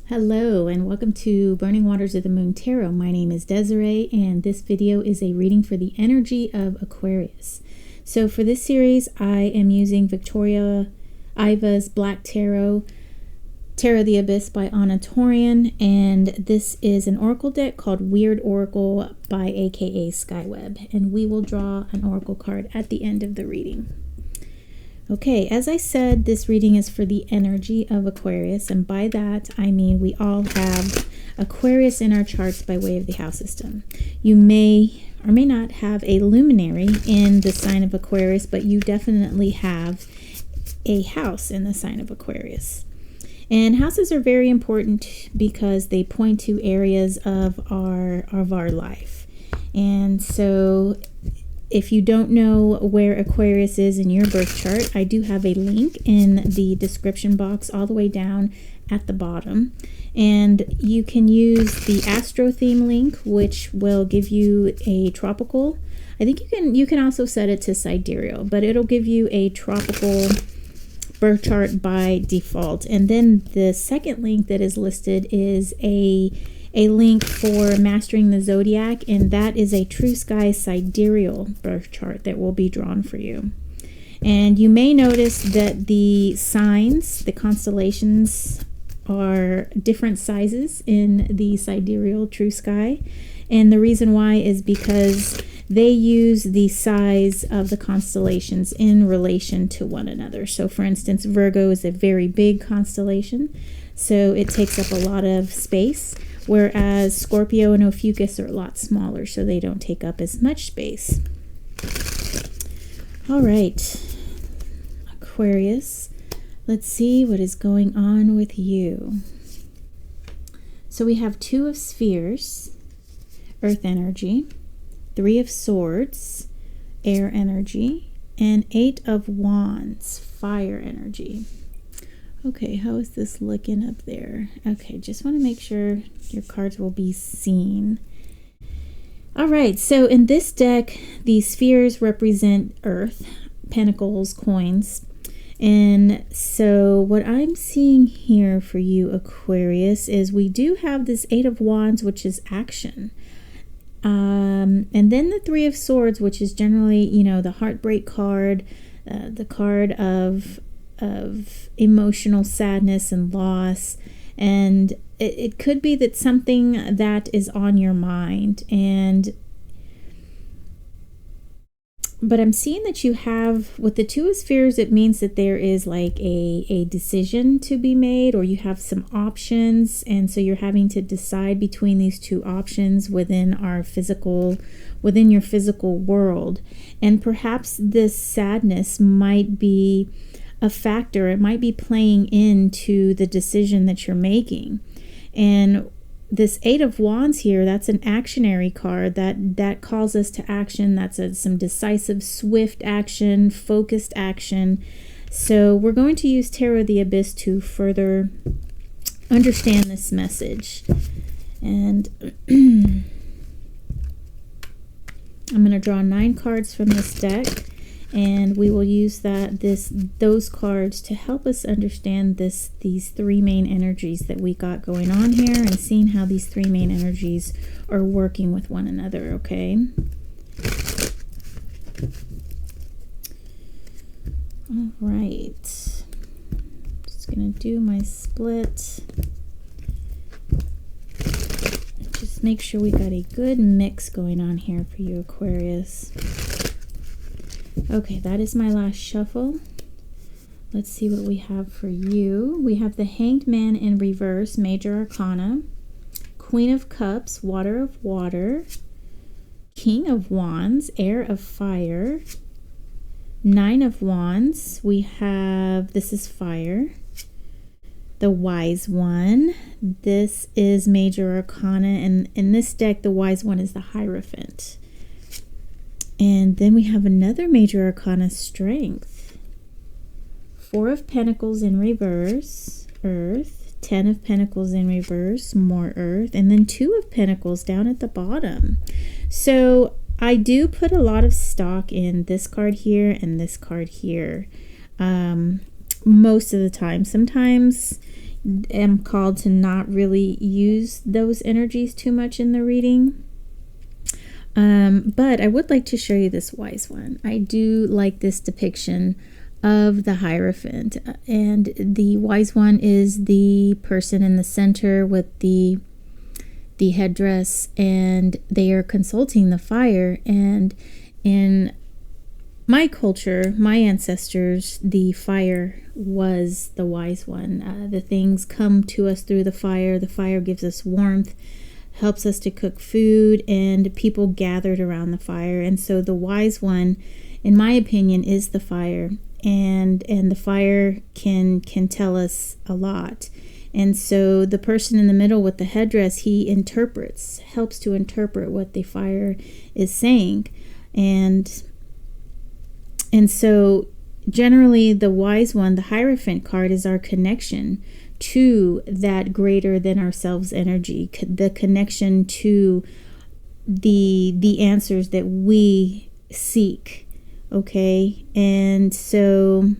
Hello and welcome to Burning Waters of the Moon Tarot. My name is Desiree and this video is a reading for the energy of Aquarius. So for this series I am using Victoria Iva's Black Tarot, Tarot of the Abyss by Anna Torian, and this is an oracle deck called Weird Oracle by aka Skyweb, and we will draw an oracle card at the end of the reading. Okay, as I said, this reading is for the energy of Aquarius, and by that I mean we all have Aquarius in our charts by way of the house system. You may or may not have a luminary in the sign of Aquarius, but you definitely have a house in the sign of Aquarius. And houses are very important because they point to areas of our life. And so if you don't know where Aquarius is in your birth chart, I do have a link in the description box all the way down at the bottom. And you can use the Astro theme link, which will give you a tropical. I think you can also set it to sidereal, but it'll give you a tropical birth chart by default. And then the second link that is listed is a link for Mastering the Zodiac, and that is a True Sky sidereal birth chart that will be drawn for you. And you may notice that the signs, the constellations, are different sizes in the sidereal True Sky, and the reason why is because they use the size of the constellations in relation to one another. So for instance, Virgo is a very big constellation, so it takes up a lot of space, whereas Scorpio and Ophiuchus are a lot smaller, so they don't take up as much space. All right, Aquarius, let's see what is going on with you. So we have Two of Spheres, Earth energy, Three of Swords, air energy, and Eight of Wands, fire energy. Okay, how is this looking up there? Okay, just want to make sure your cards will be seen. All right, so in this deck, the spheres represent Earth, pentacles, coins. And so what I'm seeing here for you, Aquarius, is we do have this Eight of Wands, which is action. And then the Three of Swords, which is generally, you know, the heartbreak card, the card of emotional sadness and loss. And it could be that something that is on your mind. But I'm seeing that you have, with the Two of Spheres, it means that there is like a decision to be made, or you have some options, and so you're having to decide between these two options within your physical world. And perhaps this sadness might be a factor, it might be playing into the decision that you're making. And this Eight of Wands here, that's an actionary card that calls us to action. That's some decisive, swift action, focused action. So we're going to use Tarot of the Abyss to further understand this message. And I'm going to draw 9 cards from this deck, and we will use those cards to help us understand these three main energies that we got going on here, and seeing how these three main energies are working with one another, okay? All right. Just gonna do my split. Just make sure we got a good mix going on here for you, Aquarius. Okay, that is my last shuffle. Let's see what we have for you. We have the Hanged Man in reverse, Major Arcana, Queen of Cups, Water of Water, King of Wands, Air of Fire, Nine of Wands. We have, this is fire, the Wise One. This is Major Arcana, and in this deck, the Wise One is the Hierophant. And then we have another Major Arcana, Strength. Four of Pentacles in reverse, Earth. 10 of Pentacles in reverse, more Earth. And then 2 of Pentacles down at the bottom. So I do put a lot of stock in this card here and this card here. Most of the time. Sometimes, am called to not really use those energies too much in the reading. But I would like to show you this wise one. I do like this depiction of the Hierophant, and the wise one is the person in the center with the headdress, and they are consulting the fire. And in my culture, my ancestors, the fire was the wise one. The things come to us through the fire. The fire gives us warmth, helps us to cook food, and people gathered around the fire. And so the wise one, in my opinion, is the fire, and the fire can tell us a lot. And so the person in the middle with the headdress, he helps to interpret what the fire is saying. And so generally the wise one, the Hierophant card, is our connection to that greater than ourselves energy, the connection to the answers that we seek. Okay, and so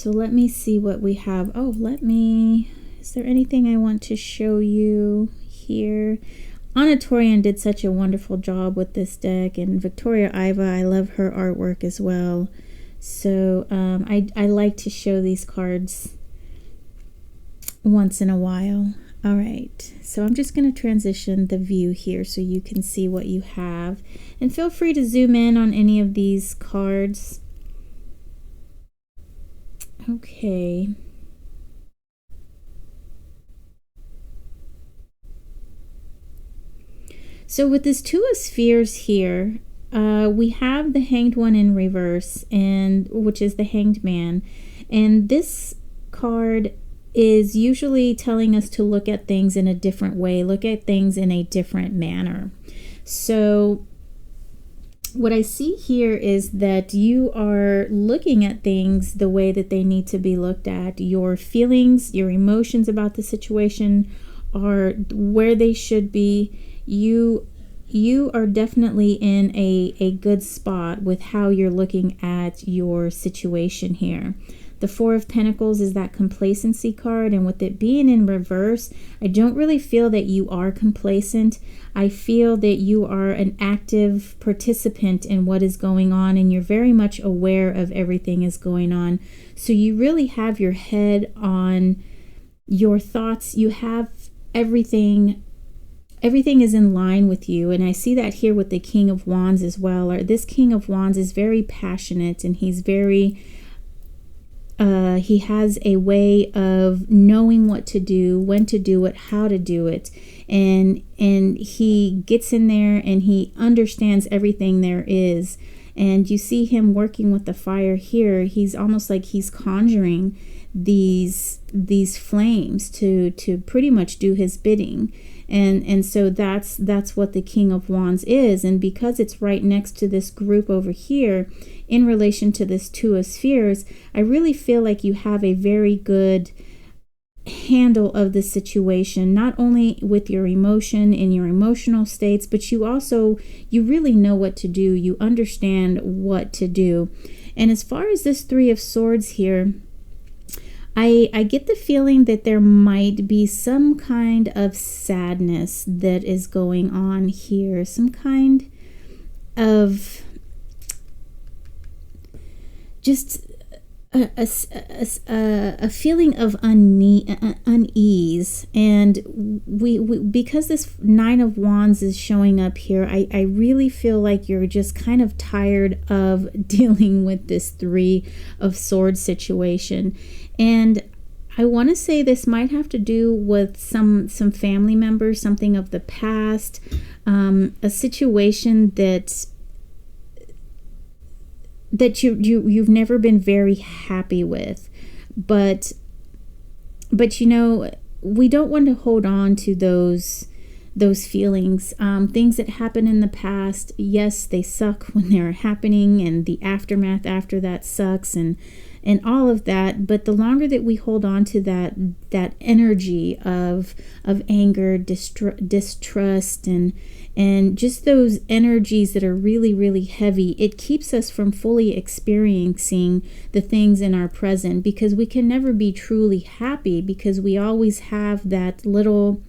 let me see what we have. Is there anything I want to show you here? Anna Torian did such a wonderful job with this deck, and Victoria Iva, I love her artwork as well. So I like to show these cards once in a while. All right, so I'm just going to transition the view here so you can see what you have, and feel free to zoom in on any of these cards. Okay. So with this Two of Spheres here, we have the Hanged One in reverse, and which is the Hanged Man. And this card is usually telling us to look at things in a different way, look at things in a different manner. So what I see here is that you are looking at things the way that they need to be looked at. Your feelings, your emotions about the situation are where they should be. You are definitely in a good spot with how you're looking at your situation here. The Four of Pentacles is that complacency card, and with it being in reverse, I don't really feel that you are complacent. I feel that you are an active participant in what is going on, and you're very much aware of everything is going on. So you really have your head on your thoughts. You have everything is in line with you, and I see that here with the King of Wands as well. This King of Wands is very passionate, and he's very he has a way of knowing what to do, when to do it, how to do it, and he gets in there and he understands everything there is. And you see him working with the fire here. He's almost like he's conjuring these flames to pretty much do his bidding. And so that's what the King of Wands is. And because it's right next to this group over here in relation to this Two of Spheres, I really feel like you have a very good handle of the situation, not only with your emotion and your emotional states, but you really know what to do. You understand what to do. And as far as this Three of Swords here, I get the feeling that there might be some kind of sadness that is going on here, some kind of just a feeling of unease. And we because this Nine of Wands is showing up here, I really feel like you're just kind of tired of dealing with this Three of Swords situation. And I want to say this might have to do with some family members, something of the past, a situation that you've never been very happy with, but you know, we don't want to hold on to those feelings. Things that happen in the past, yes, they suck when they're happening, and the aftermath after that sucks, and and all of that. But the longer that we hold on to that energy of anger, distrust, and just those energies that are really, really heavy, it keeps us from fully experiencing the things in our present, because we can never be truly happy, because we always have that little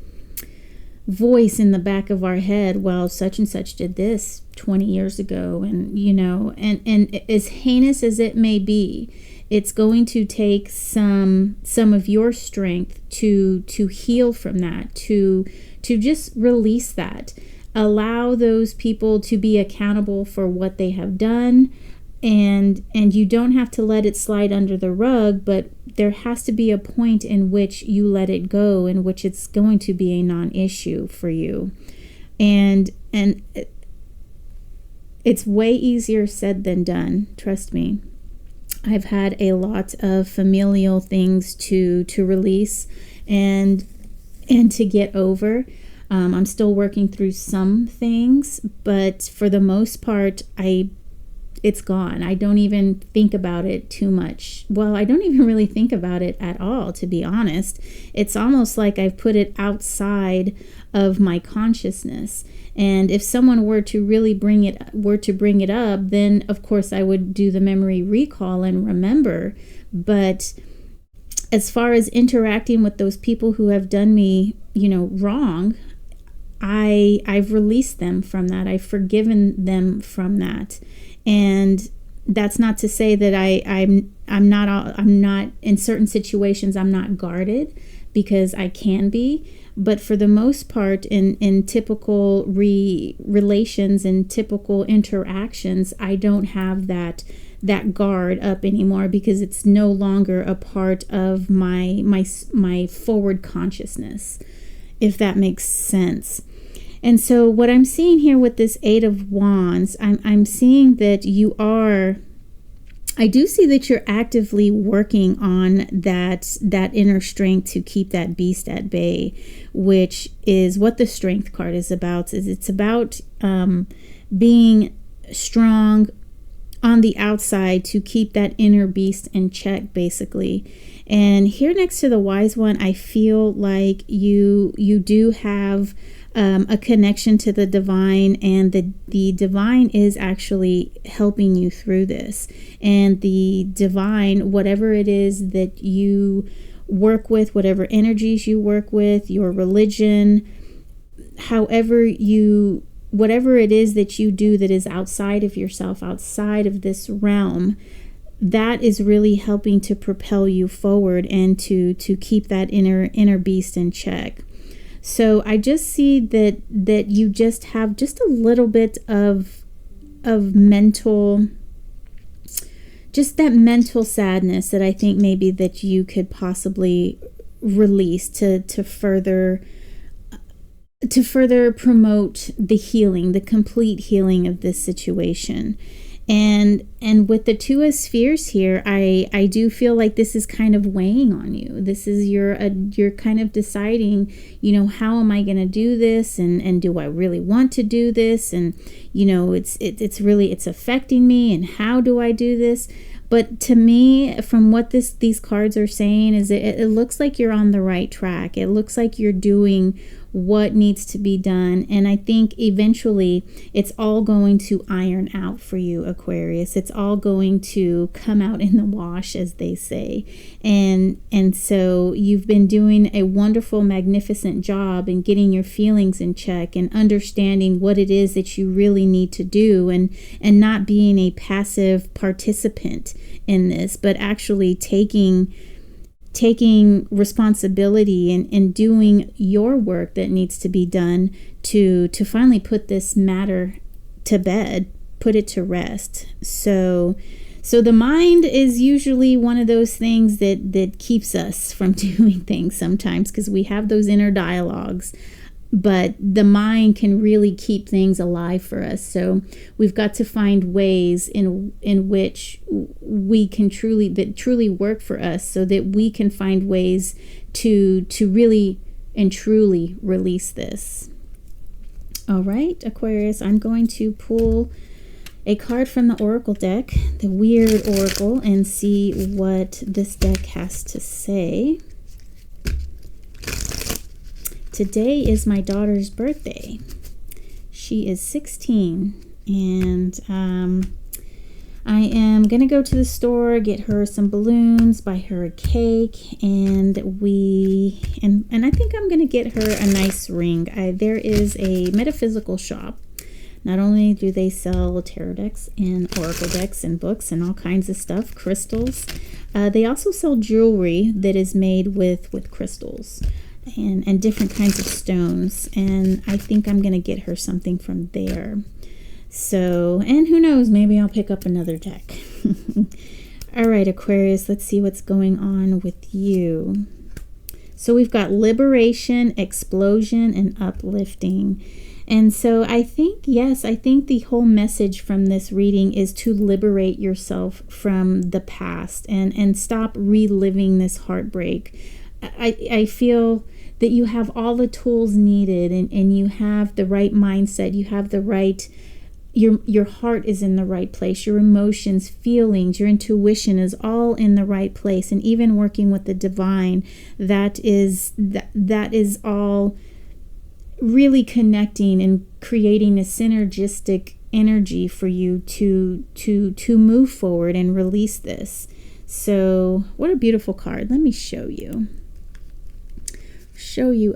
voice in the back of our head, well, such and such did this 20 years ago, and and as heinous as it may be, it's going to take some of your strength to heal from that, to just release that. Allow those people to be accountable for what they have done, and you don't have to let it slide under the rug, but there has to be a point in which you let it go, in which it's going to be a non-issue for you. And it's way easier said than done, trust me. I've had a lot of familial things to release and to get over. I'm still working through some things, but for the most part, it's gone. I don't even think about it too much. Well, I don't even really think about it at all, to be honest. It's almost like I've put it outside of my consciousness. And if someone were to really bring it up, then of course I would do the memory recall and remember. But as far as interacting with those people who have done me, wrong, I've released them from that. I've forgiven them from that. And that's not to say that I'm not in certain situations, I'm not guarded, because I can be. But for the most part, in typical relations and typical interactions, I don't have that guard up anymore, because it's no longer a part of my forward consciousness, if that makes sense. And so what I'm seeing here with this Eight of Wands, I'm seeing that I do see that you're actively working on that inner strength to keep that beast at bay, which is what the Strength card is about. It's about being strong on the outside to keep that inner beast in check, basically. And here next to the Wise One, I feel like you do have a connection to the divine, and the divine is actually helping you through this. And the divine, whatever it is that you work with, whatever energies you work with, your religion, whatever it is that you do that is outside of yourself, outside of this realm, that is really helping to propel you forward and to keep that inner beast in check. So I just see that you just have just a little bit of mental, just that mental sadness that I think maybe that you could possibly release to further promote the healing, the complete healing of this situation. And with the Two of Spheres here, I do feel like this is kind of weighing on you. This is you're kind of deciding, how am I going to do this, and do I really want to do this, and it's affecting me, and how do I do this? But to me, from what these cards are saying, is it looks like you're on the right track. It looks like you're doing what needs to be done. And I think eventually it's all going to iron out for you, Aquarius. It's all going to come out in the wash, as they say. And so you've been doing a wonderful, magnificent job in getting your feelings in check and understanding what it is that you really need to do, and not being a passive participant in this, but actually taking responsibility and doing your work that needs to be done to finally put this matter to bed, put it to rest. So the mind is usually one of those things that keeps us from doing things sometimes, because we have those inner dialogues. But the mind can really keep things alive for us. So we've got to find ways in which we can truly work for us, so that we can find ways to really and truly release this. All right, Aquarius, I'm going to pull a card from the Oracle deck, the Weird Oracle, and see what this deck has to say. Today is my daughter's birthday. She is 16, and I am going to go to the store, get her some balloons, buy her a cake, and I think I'm going to get her a nice ring. There is a metaphysical shop. Not only do they sell tarot decks and oracle decks and books and all kinds of stuff, crystals, they also sell jewelry that is made with crystals and different kinds of stones. And I think I'm going to get her something from there. So, and who knows, maybe I'll pick up another deck. All right, Aquarius, let's see what's going on with you. So we've got liberation, explosion, and uplifting. And so I think, yes, I think the whole message from this reading is to liberate yourself from the past and stop reliving this heartbreak. I feel that you have all the tools needed, and you have the right mindset, you have the right, your heart is in the right place, your emotions, feelings, your intuition is all in the right place, and even working with the divine, that is all really connecting and creating a synergistic energy for you to move forward and release this. So what a beautiful card. Let me show you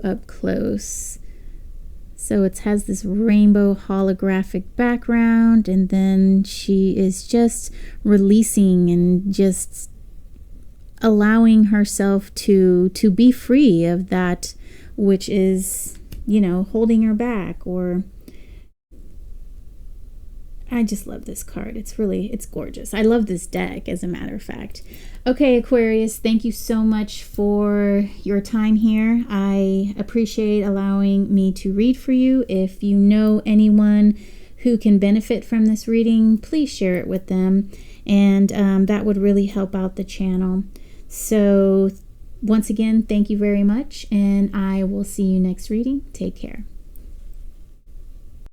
up close. So it has this rainbow holographic background, and then she is just releasing and just allowing herself to be free of that which is, you know, holding her back. Or I just love this card. It's gorgeous. I love this deck, as a matter of fact. Okay, Aquarius, thank you so much for your time here. I appreciate allowing me to read for you. If you know anyone who can benefit from this reading, please share it with them, and that would really help out the channel. So once again, thank you very much, and I will see you next reading. Take care.